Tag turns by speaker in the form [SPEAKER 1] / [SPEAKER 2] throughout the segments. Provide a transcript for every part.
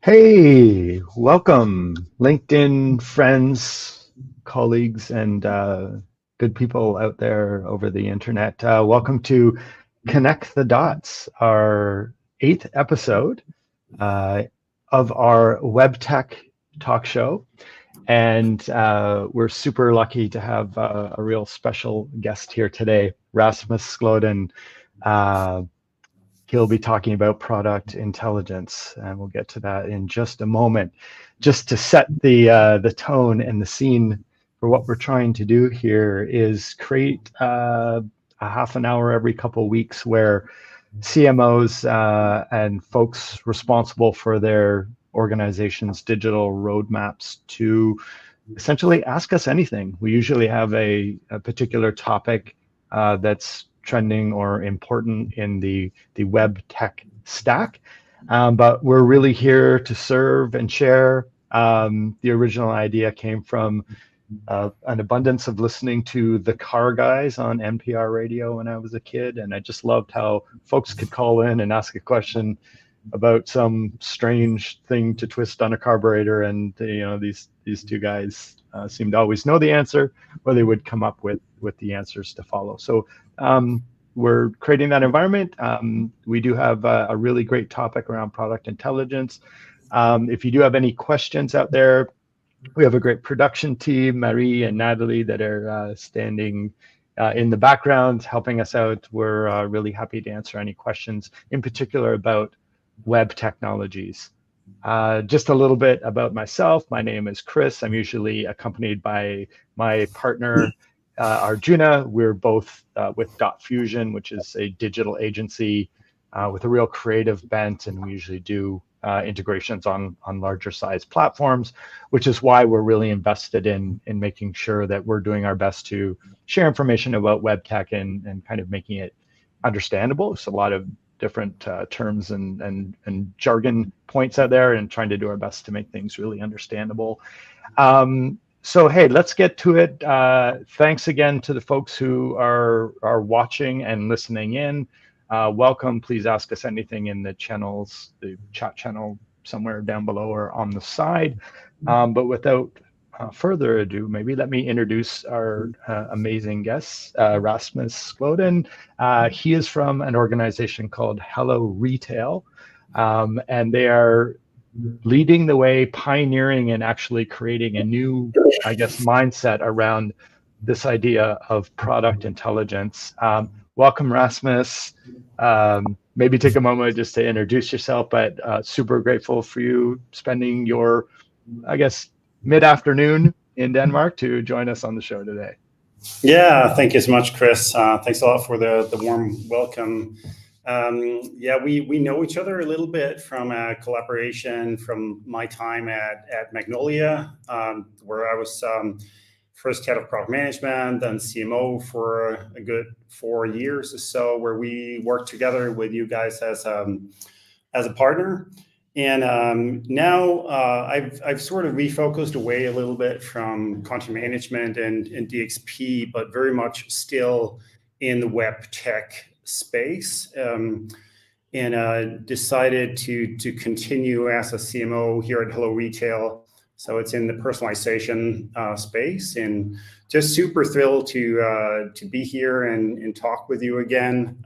[SPEAKER 1] Hey, welcome, LinkedIn friends, colleagues, and good people out there over the internet. Welcome to Connect the Dots, our eighth episode uh, of our web tech talk show. And we're super lucky to have a real special guest here today, Rasmus Skjoldan. Uh, He'll be talking about product intelligence, and we'll get to that in just a moment. Just to set the tone and the scene for what we're trying to do here is create a half an hour every couple of weeks where CMOs and folks responsible for their organization's digital roadmaps to essentially ask us anything. We usually have a particular topic that's trending or important in the web tech stack. But we're really here to serve and share. The original idea came from an abundance of listening to the Car Guys on NPR radio when I was a kid, and I just loved how folks could call in and ask a question about some strange thing to twist on a carburetor, and these two guys seemed to always know the answer, or they would come up with the answers to follow. So we're creating that environment. We do have a really great topic around product intelligence. If you do have any questions out there, we have a great production team, Marie and Natalie, that are standing in the background helping us out. We're really happy to answer any questions, in particular about web technologies. Just a little bit about myself. My name is Chris. I'm usually accompanied by my partner, Arjuna. We're both with Dotfusion, which is a digital agency with a real creative bent, and we usually do integrations on larger size platforms, which is why we're really invested in making sure that we're doing our best to share information about web tech and kind of making it understandable. It's a lot of different terms and jargon points out there, and trying to do our best to make things really understandable. So hey, let's get to it. Thanks again to the folks who are watching and listening in. Welcome. Please ask us anything in the channels, the chat channel somewhere down below or on the side. But without further ado, maybe let me introduce our amazing guest, Rasmus Skjoldan. He is from an organization called Hello Retail, and they are leading the way, pioneering and actually creating a new, I guess, mindset around this idea of product intelligence. Welcome, Rasmus. Maybe take a moment just to introduce yourself, but super grateful for you spending your, I guess, mid-afternoon in Denmark to join us on the show today.
[SPEAKER 2] Yeah, thank you so much, Chris. Thanks a lot for the warm welcome. Yeah, we know each other a little bit from a collaboration from my time at Magnolia, where I was first head of product management, then CMO for a good 4 years or so, where we worked together with you guys as a partner. And now I've sort of refocused away a little bit from content management and DXP, but very much still in the web tech space, and decided to continue as a CMO here at Hello Retail. So it's in the personalization space, and just super thrilled to be here and talk with you again.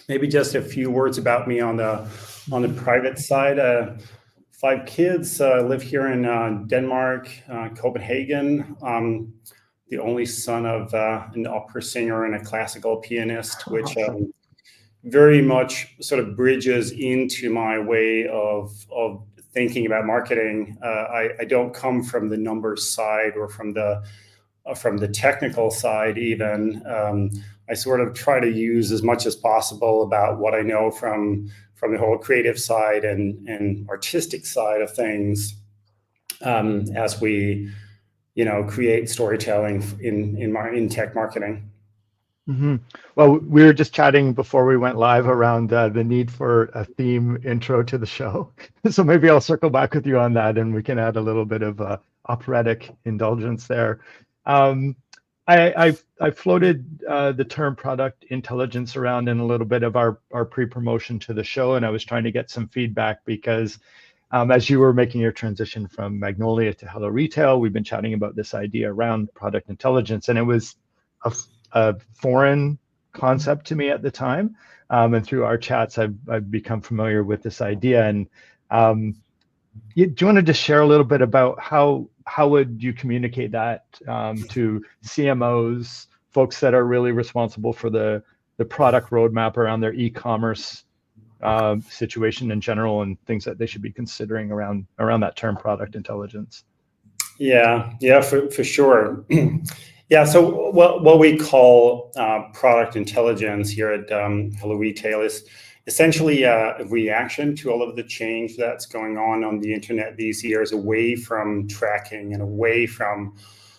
[SPEAKER 2] Maybe just a few words about me on the private side. 5 kids, live here in Denmark, Copenhagen. The only son of an opera singer and a classical pianist, which very much sort of bridges into my way of thinking about marketing. I don't come from the numbers side or from the technical side even. I sort of try to use as much as possible about what I know from the whole creative side and artistic side of things, as we, create storytelling in tech marketing.
[SPEAKER 1] Mm-hmm. Well, we were just chatting before we went live around the need for a theme intro to the show. So maybe I'll circle back with you on that, and we can add a little bit of operatic indulgence there. I floated the term product intelligence around in a little bit of our pre-promotion to the show, and I was trying to get some feedback because As you were making your transition from Magnolia to Hello Retail, we've been chatting about this idea around product intelligence, and it was a foreign concept to me at the time. And through our chats, I've become familiar with this idea. And do you want to just share a little bit about how would you communicate that to CMOs, folks that are really responsible for the product roadmap around their e-commerce situation in general, and things that they should be considering around that term product intelligence?
[SPEAKER 2] Yeah, for sure. Yeah, so what we call product intelligence here at Hello Retail is essentially a reaction to all of the change that's going on the internet these years, away from tracking and away from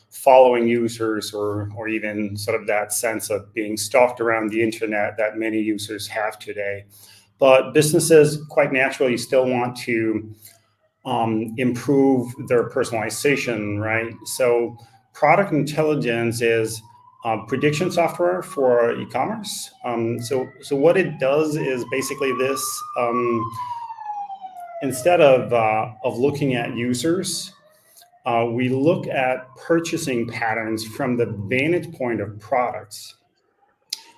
[SPEAKER 2] following users, or even sort of that sense of being stalked around the internet that many users have today. But businesses quite naturally still want to improve their personalization, right? So product intelligence is prediction software for e-commerce. So what it does is basically this: instead of looking at users, we look at purchasing patterns from the vantage point of products.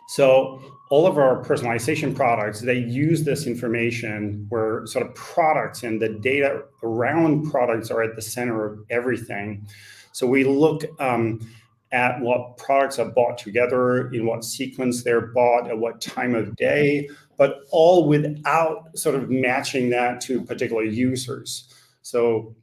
[SPEAKER 2] So all of our personalization products, they use this information where sort of products and the data around products are at the center of everything. So we look at what products are bought together, in what sequence they're bought, at what time of day, but all without sort of matching that to particular users. So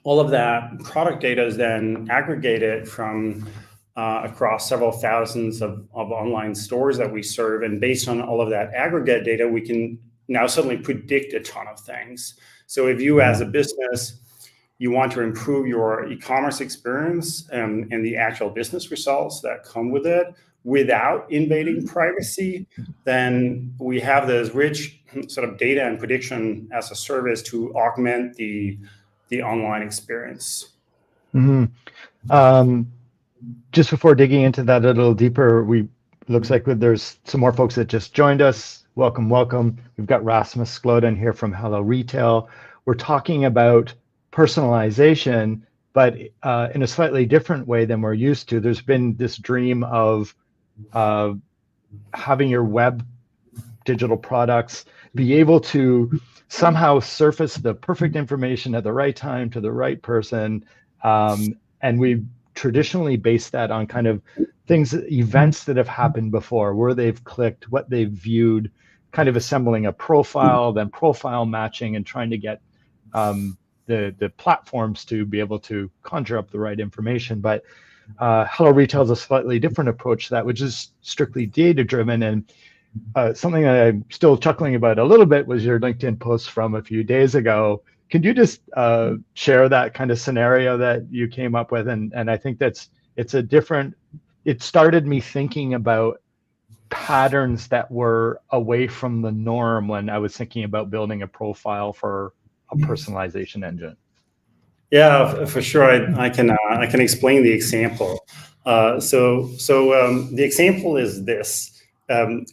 [SPEAKER 2] all of that product data is then aggregated from across several thousands of online stores that we serve. And based on all of that aggregate data, we can now suddenly predict a ton of things. So if you as a business, you want to improve your e-commerce experience and the actual business results that come with it without invading privacy, then we have this rich sort of data and prediction as a service to augment the online experience.
[SPEAKER 1] Mm-hmm. Just before digging into that a little deeper, looks like there's some more folks that just joined us. Welcome. We've got Rasmus Skjoldan here from Hello Retail. We're talking about personalization, but in a slightly different way than we're used to. There's been this dream of having your web digital products be able to somehow surface the perfect information at the right time to the right person, and we've traditionally based that on kind of events that have happened before, where they've clicked, what they've viewed, kind of assembling a profile, then profile matching, and trying to get the platforms to be able to conjure up the right information. But Hello Retail is a slightly different approach to that, which is strictly data driven. And something that I'm still chuckling about a little bit was your LinkedIn post from a few days ago. Can you just share that kind of scenario that you came up with? And I think it started me thinking about patterns that were away from the norm when I was thinking about building a profile for a personalization engine.
[SPEAKER 2] Yeah, for sure. I can explain the example. So the example is this.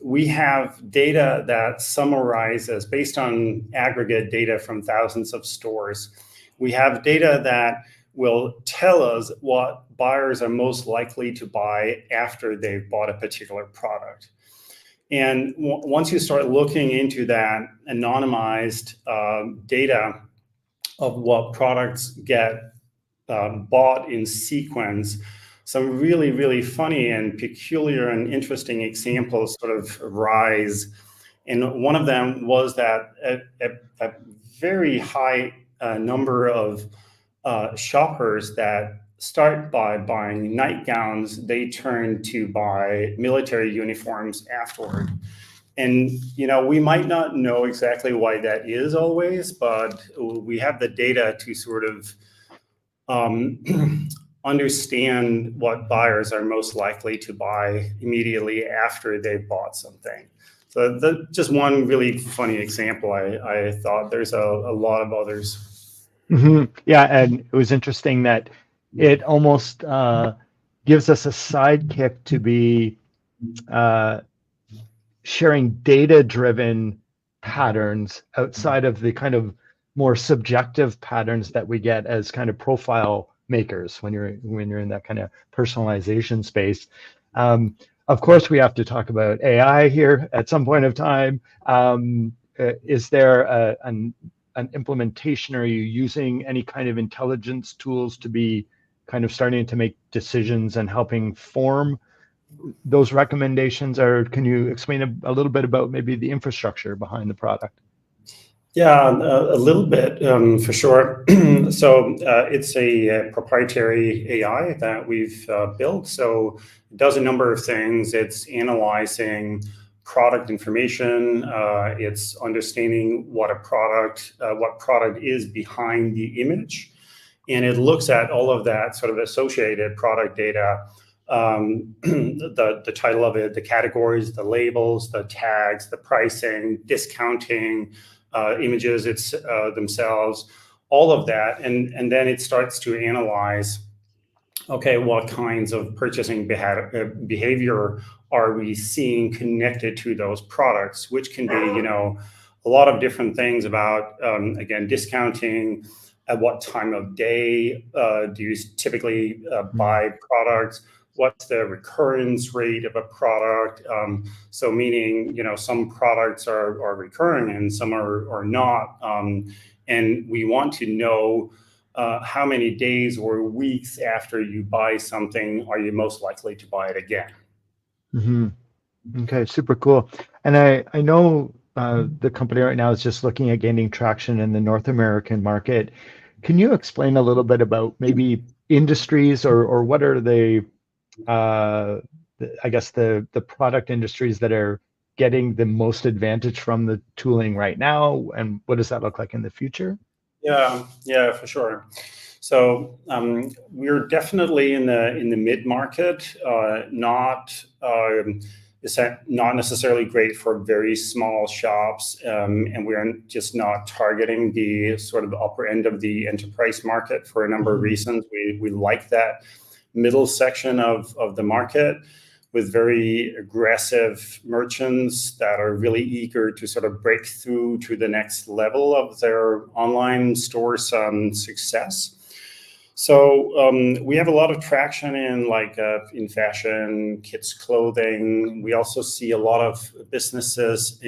[SPEAKER 2] We have data that summarizes, based on aggregate data from thousands of stores, we have data that will tell us what buyers are most likely to buy after they've bought a particular product. And once you start looking into that anonymized data of what products get bought in sequence, some really, really funny and peculiar and interesting examples sort of arise. And one of them was that a very high number of shoppers that start by buying nightgowns, they turn to buy military uniforms afterward. And, we might not know exactly why that is always, but we have the data to sort of understand what buyers are most likely to buy immediately after they've bought something. So that's just one really funny example. I thought there's a lot of others.
[SPEAKER 1] Mm-hmm. Yeah, and it was interesting that it almost gives us a sidekick to be sharing data-driven patterns outside of the kind of more subjective patterns that we get as kind of profile makers when you're in that kind of personalization space. Of course, we have to talk about AI here at some point of time. Is there an implementation? Are you using any kind of intelligence tools to be kind of starting to make decisions and helping form those recommendations? Or can you explain a little bit about maybe the infrastructure behind the product?
[SPEAKER 2] Yeah, a little bit for sure. So it's a proprietary AI that we've built. So it does a number of things. It's analyzing product information. It's understanding what product is behind the image, and it looks at all of that sort of associated product data. The title of it, the categories, the labels, the tags, the pricing, discounting. Images themselves, all of that, and then it starts to analyze, okay, what kinds of purchasing behavior are we seeing connected to those products, which can be, a lot of different things about, again, discounting, at what time of day do you typically buy products, what's the recurrence rate of a product? So meaning, some products are recurring and some are not. And we want to know how many days or weeks after you buy something are you most likely to buy it again.
[SPEAKER 1] Mm-hmm. Okay, super cool. And I know the company right now is just looking at gaining traction in the North American market. Can you explain a little bit about maybe industries or what are I guess the product industries that are getting the most advantage from the tooling right now, and what does that look like in the future?
[SPEAKER 2] Yeah, for sure. So we're definitely in the mid market, is that not necessarily great for very small shops, and we're just not targeting the sort of upper end of the enterprise market for a number of reasons. We like that middle section of the market with very aggressive merchants that are really eager to sort of break through to the next level of their online store's success. So we have a lot of traction in fashion, kids clothing. We also see a lot of businesses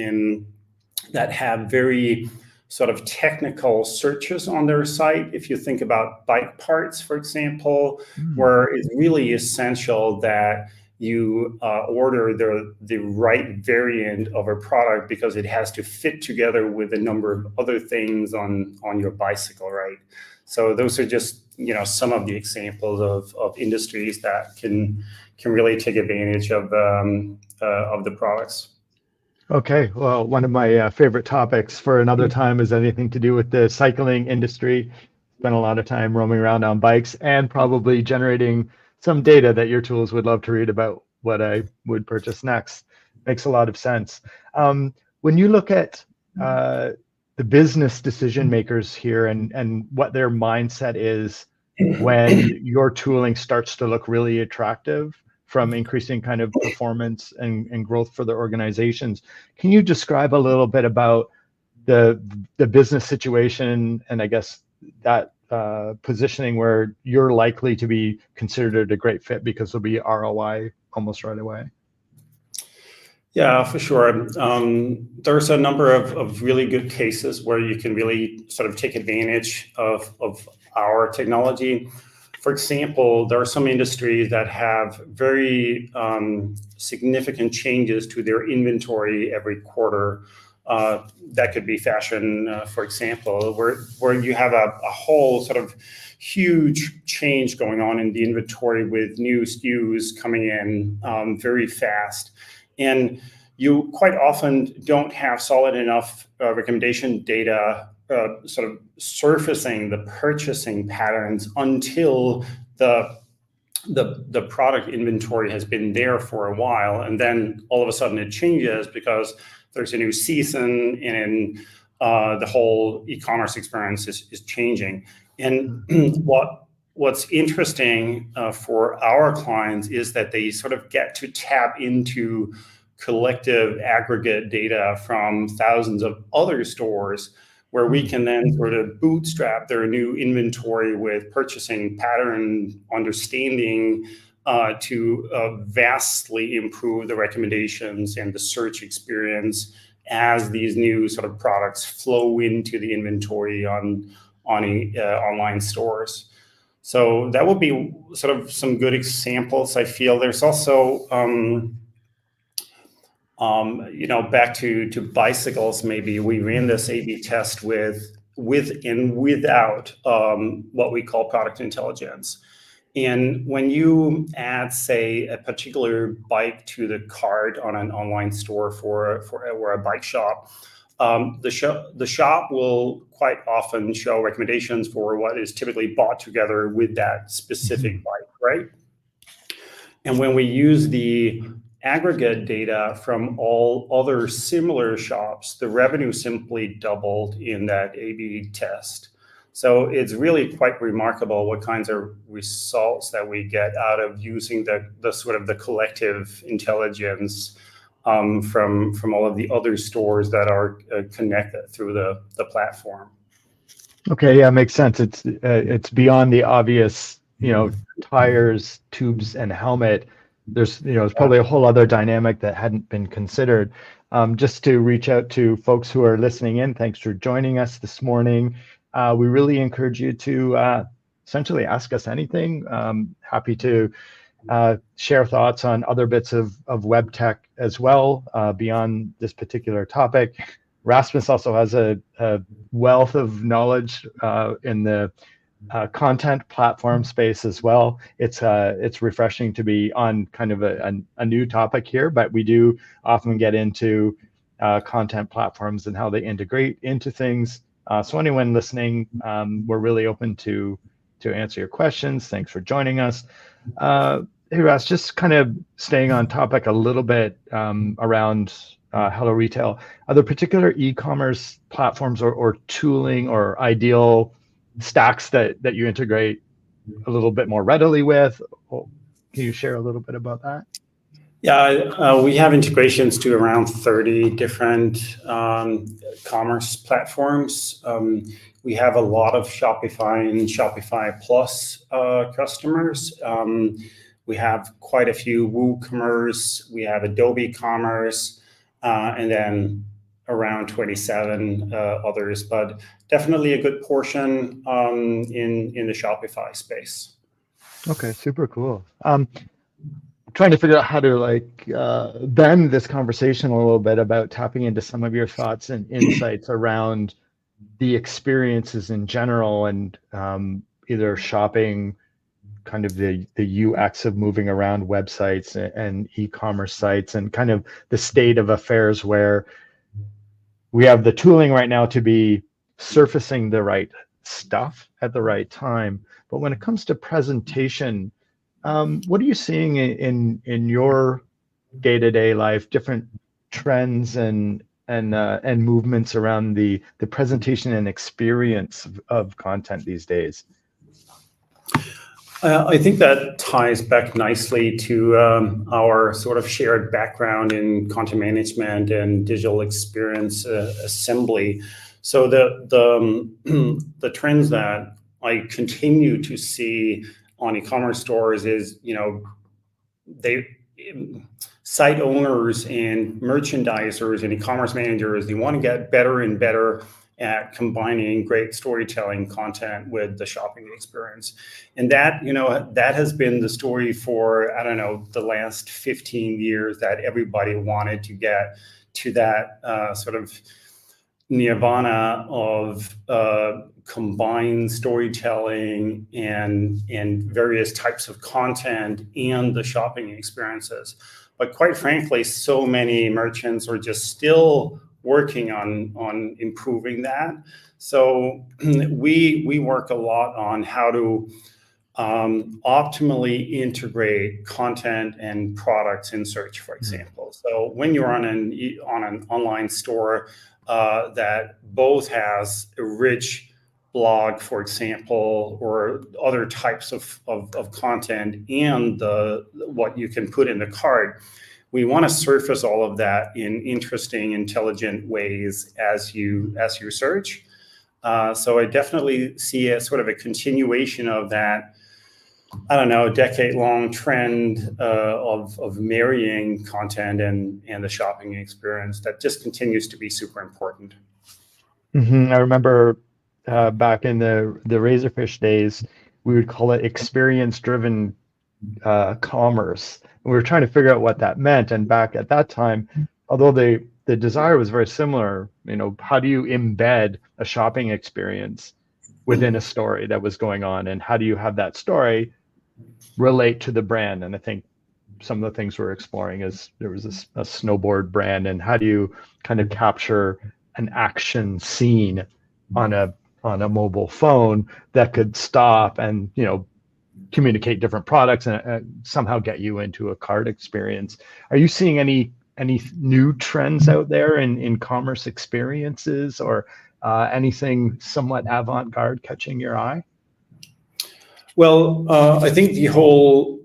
[SPEAKER 2] that have very sort of technical searches on their site. If you think about bike parts, for example, where it's really essential that you order the right variant of a product because it has to fit together with a number of other things on your bicycle, right? So those are just some of the examples of industries that can really take advantage of the products.
[SPEAKER 1] Okay, well, one of my favorite topics for another time is anything to do with the cycling industry. Spent a lot of time roaming around on bikes and probably generating some data that your tools would love to read about what I would purchase next. Makes a lot of sense. When you look at the business decision makers here and what their mindset is when your tooling starts to look really attractive from increasing kind of performance and growth for their organizations, can you describe a little bit about the business situation and I guess that positioning where you're likely to be considered a great fit because there'll be ROI almost right away?
[SPEAKER 2] Yeah, for sure. There's a number of really good cases where you can really sort of take advantage of our technology. For example, there are some industries that have very significant changes to their inventory every quarter. That could be fashion, for example, where you have a whole sort of huge change going on in the inventory with new SKUs coming in very fast. And you quite often don't have solid enough recommendation data sort of surfacing the purchasing patterns until the product inventory has been there for a while, and then all of a sudden it changes because there's a new season and the whole e-commerce experience is changing. And what's interesting for our clients is that they sort of get to tap into collective aggregate data from thousands of other stores where we can then sort of bootstrap their new inventory with purchasing pattern understanding to vastly improve the recommendations and the search experience as these new sort of products flow into the inventory on online stores. So that would be sort of some good examples. I feel there's also, back to bicycles. Maybe we ran this A/B test with and without what we call product intelligence. And when you add, say, a particular bike to the cart on an online store for a bike shop, the shop will quite often show recommendations for what is typically bought together with that specific bike, right? And when we use the aggregate data from all other similar shops, the revenue simply doubled in that A/B test. So it's really quite remarkable what kinds of results that we get out of using the sort of the collective intelligence from all of the other stores that are connected through the platform.
[SPEAKER 1] Okay, yeah, makes sense. It's beyond the obvious, tires, tubes, and helmet. There's probably a whole other dynamic that hadn't been considered. Just to reach out to folks who are listening in, thanks for joining us this morning. We really encourage you to essentially ask us anything. Happy to share thoughts on other bits of web tech as well beyond this particular topic. Rasmus also has a wealth of knowledge in the content platform space as well. It's refreshing to be on kind of a new topic here, but we do often get into content platforms and how they integrate into things. So anyone listening, we're really open to answer your questions. Thanks for joining us. Hey, Ras, just kind of staying on topic a little bit around Hello Retail. Are there particular e-commerce platforms or tooling or ideal stacks that you integrate a little bit more readily with? Can you share a little bit about that?
[SPEAKER 2] Yeah, we have integrations to around 30 different commerce platforms. We have a lot of Shopify and Shopify Plus customers. We have quite a few WooCommerce. We have Adobe Commerce, and then around 27 others, but definitely a good portion in the Shopify space.
[SPEAKER 1] Okay, super cool. Trying to figure out how to bend this conversation a little bit about tapping into some of your thoughts and insights around the experiences in general and either shopping, kind of the UX of moving around websites and e-commerce sites, and kind of the state of affairs where we have the tooling right now to be surfacing the right stuff at the right time. But when it comes to presentation, what are you seeing in your day-to-day life, different trends and movements around the presentation and experience of content these days?
[SPEAKER 2] I think that ties back nicely to our sort of shared background in content management and digital experience assembly. So the trends that I continue to see on e-commerce stores is, site owners and merchandisers and e-commerce managers, they want to get better and better at combining great storytelling content with the shopping experience. And that, that has been the story for, the last 15 years, that everybody wanted to get to that sort of nirvana of combined storytelling and various types of content and the shopping experiences. But quite frankly, so many merchants are just still working on improving that. So we work a lot on how to optimally integrate content and products in search, for example. So when you're on an online store that both has a rich blog, for example, or other types of content and what you can put in the cart, we want to surface all of that in interesting, intelligent ways as you search. So I definitely see a sort of a continuation of that, I don't know, decade-long trend of marrying content and the shopping experience that just continues to be super important.
[SPEAKER 1] I remember back in the Razorfish days, we would call it experience-driven commerce. We were trying to figure out what that meant. And back at that time, although the desire was very similar, how do you embed a shopping experience within a story that was going on, and how do you have that story relate to the brand? And I think some of the things we're exploring is there was a snowboard brand, and how do you kind of capture an action scene on a mobile phone that could stop and communicate different products and somehow get you into a cart experience. Are you seeing any new trends out there in commerce experiences, or anything somewhat avant-garde catching your eye?
[SPEAKER 2] Well, I think the whole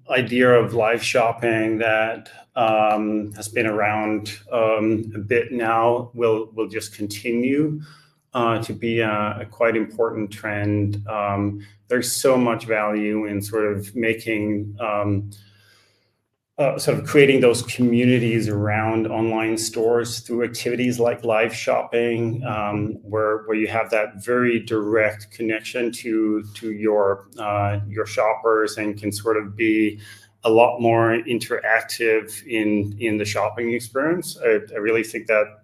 [SPEAKER 2] idea of live shopping that has been around a bit now will just continue to be a quite important trend. There's so much value in sort of making, sort of creating those communities around online stores through activities like live shopping, where you have that very direct connection to your shoppers and can sort of be a lot more interactive in the shopping experience. I really think that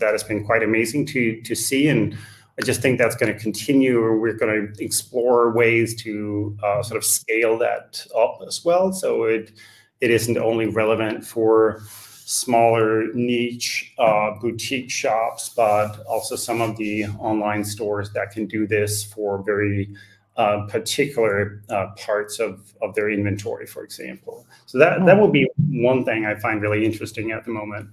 [SPEAKER 2] has been quite amazing to see, and I just think that's going to continue. We're going to explore ways to sort of scale that up as well, so it isn't only relevant for smaller niche boutique shops, but also some of the online stores that can do this for very particular parts of their inventory, for example. So that will be one thing I find really interesting at the moment.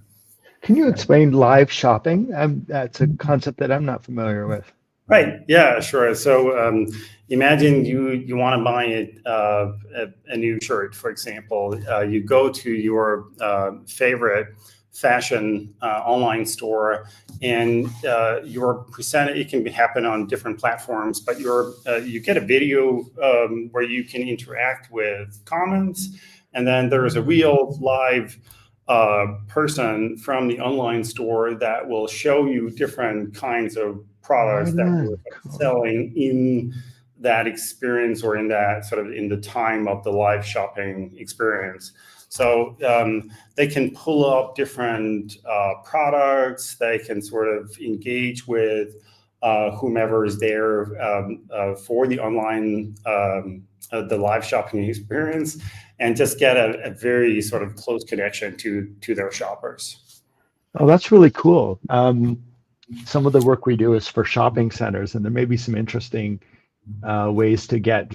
[SPEAKER 1] Can you explain live shopping? That's a concept that I'm not familiar with.
[SPEAKER 2] Right. Yeah, sure. So imagine you want to buy a new shirt, for example. You go to your favorite fashion online store, and you're presented. It can happen on different platforms, but you get a video where you can interact with comments, and then there is a real live person from the online store that will show you different kinds of products that you're selling in that experience, or in that sort of in the time of the live shopping experience. So they can pull up different products. They can sort of engage with whomever is there for the online, the live shopping experience, and just get a very sort of close connection to their shoppers.
[SPEAKER 1] Oh, that's really cool. Some of the work we do is for shopping centers, and there may be some interesting ways to get.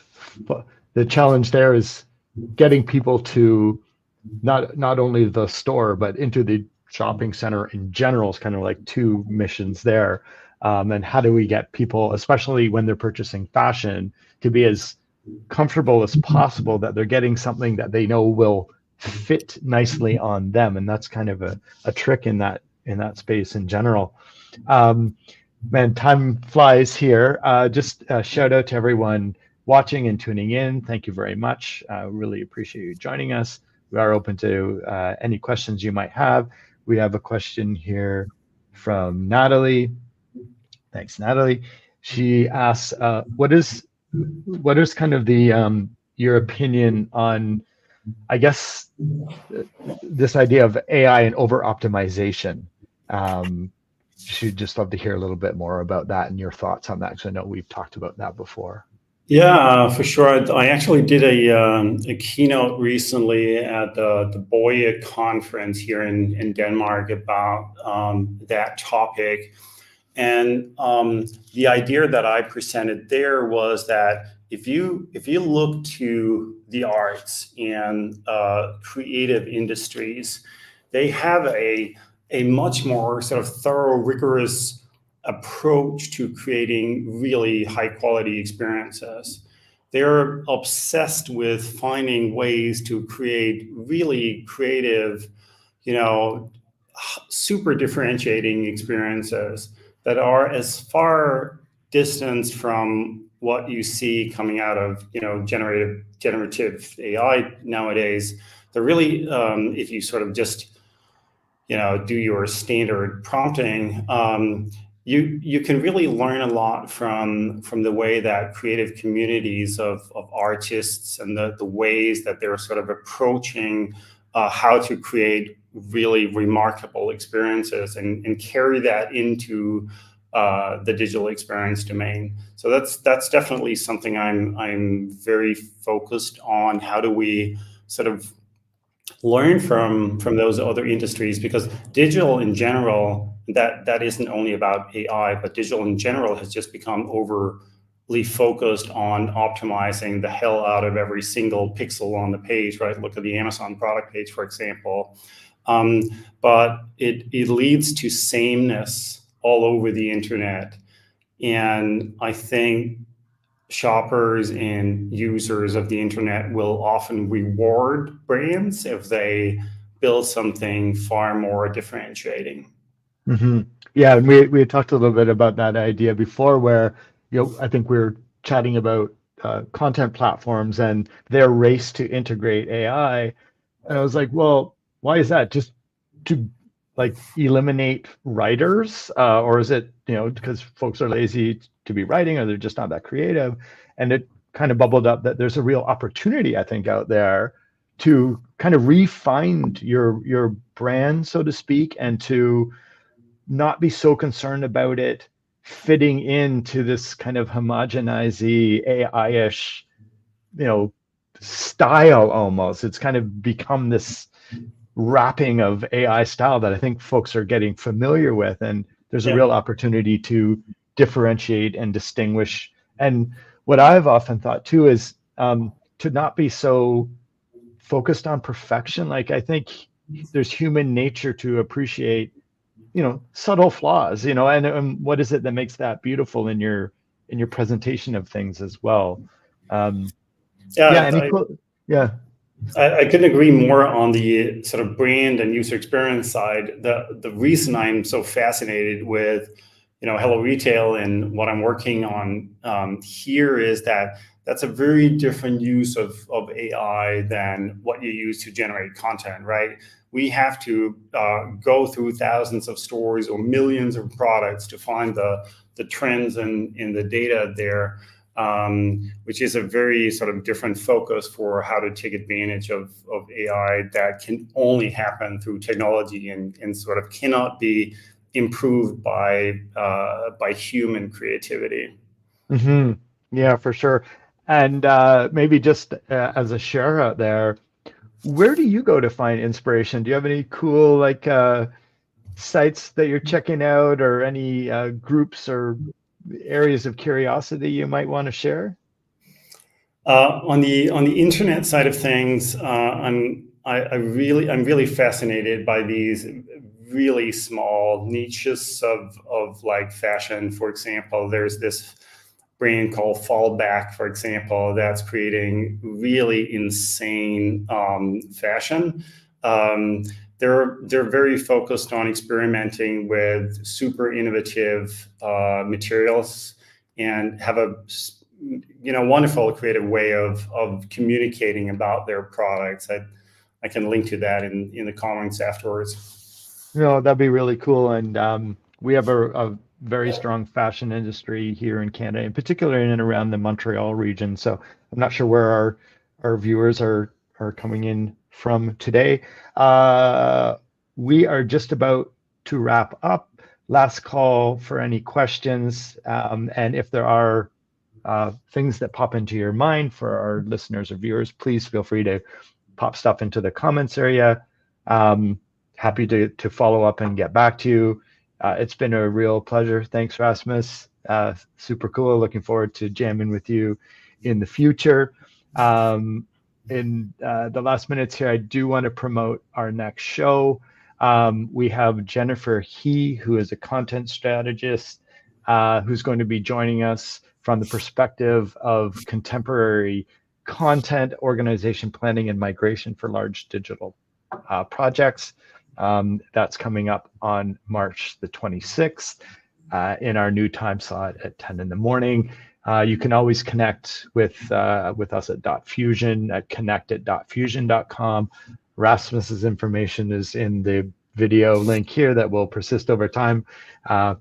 [SPEAKER 1] The challenge there is getting people to not only the store, but into the shopping center in general. Is kind of like two missions there. And how do we get people, especially when they're purchasing fashion, to be as comfortable as possible that they're getting something that they know will fit nicely on them? And that's kind of a trick in that space in general. Man, time flies here. Just a shout out to everyone watching and tuning in. Thank you very much. Really appreciate you joining us. We are open to any questions you might have. We have a question here from Natalie. Thanks, Natalie. She asks, what is kind of the your opinion on, I guess, this idea of AI and over optimization? She'd just love to hear a little bit more about that and your thoughts on that, because I know we've talked about that before.
[SPEAKER 2] Yeah, for sure. I actually did a keynote recently at the Boye conference here in Denmark about that topic. And the idea that I presented there was that if you look to the arts and creative industries, they have a much more sort of thorough, rigorous approach to creating really high quality experiences. They're obsessed with finding ways to create really creative, super differentiating experiences that are as far distanced from what you see coming out of generative AI nowadays. They're really, if you sort of just do your standard prompting, you can really learn a lot from the way that creative communities of artists and the ways that they're sort of approaching how to create really remarkable experiences and carry that into the digital experience domain. So that's definitely something I'm very focused on. How do we sort of learn from those other industries, because digital in general, that isn't only about AI, but digital in general has just become overly focused on optimizing the hell out of every single pixel on the page, right? Look at the Amazon product page, for example. But it leads to sameness all over the internet. And I think shoppers and users of the internet will often reward brands if they build something far more differentiating.
[SPEAKER 1] Mm-hmm. Yeah, and we had talked a little bit about that idea before, where I think we were chatting about content platforms and their race to integrate AI, and I was like, well, why is that? Just to like eliminate writers, or is it because folks are lazy to be writing, or they're just not that creative? And it kind of bubbled up that there's a real opportunity, I think, out there to kind of refine your brand, so to speak, and to not be so concerned about it fitting into this kind of homogenizing AI-ish, style almost. It's kind of become this wrapping of AI style that I think folks are getting familiar with, and there's a real opportunity to differentiate and distinguish. And what I've often thought too is to not be so focused on perfection. Like, I think there's human nature to appreciate subtle flaws, and what is it that makes that beautiful in your presentation of things as well. Yeah.
[SPEAKER 2] I couldn't agree more on the sort of brand and user experience side. The reason I'm so fascinated with Hello Retail and what I'm working on here is that that's a very different use of AI than what you use to generate content, right? We have to go through thousands of stores or millions of products to find the trends in the data there, which is a very sort of different focus for how to take advantage of AI that can only happen through technology and sort of cannot be improved by human creativity.
[SPEAKER 1] Mm-hmm. Yeah, for sure. And maybe just as a share out there, where do you go to find inspiration? Do you have any cool sites that you're checking out, or any groups or areas of curiosity you might want to share?
[SPEAKER 2] On the internet side of things, I'm really fascinated by these really small niches of like fashion. For example, there's this brand called Fallback, for example, that's creating really insane fashion. They're very focused on experimenting with super innovative materials and have a wonderful creative way of communicating about their products. I can link to that in the comments afterwards.
[SPEAKER 1] That'd be really cool. And we have a very strong fashion industry here in Canada, in particular in and around the Montreal region. So I'm not sure where our viewers are coming in from today. We are just about to wrap up. Last call for any questions. And if there are things that pop into your mind for our listeners or viewers, please feel free to pop stuff into the comments area. Happy to follow up and get back to you. It's been a real pleasure. Thanks, Rasmus. Super cool. Looking forward to jamming with you in the future. In the last minutes here, I do want to promote our next show. We have Jennifer He, who is a content strategist, who's going to be joining us from the perspective of contemporary content organization, planning, and migration for large digital projects. That's coming up on March the 26th. in our new time slot at 10 in the morning. You can always connect with us at Dotfusion at connect@dotfusion.com. Rasmus's information is in the video link here that will persist over time.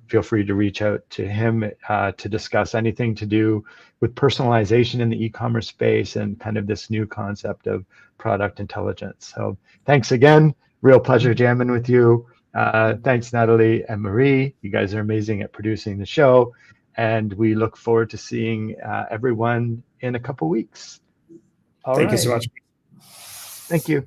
[SPEAKER 1] Feel free to reach out to him to discuss anything to do with personalization in the e-commerce space and kind of this new concept of product intelligence. So thanks again. Real pleasure jamming with you. Thanks, Natalie and Marie. You guys are amazing at producing the show. And we look forward to seeing everyone in a couple weeks. All right.
[SPEAKER 2] Thank you so much.
[SPEAKER 1] Thank you.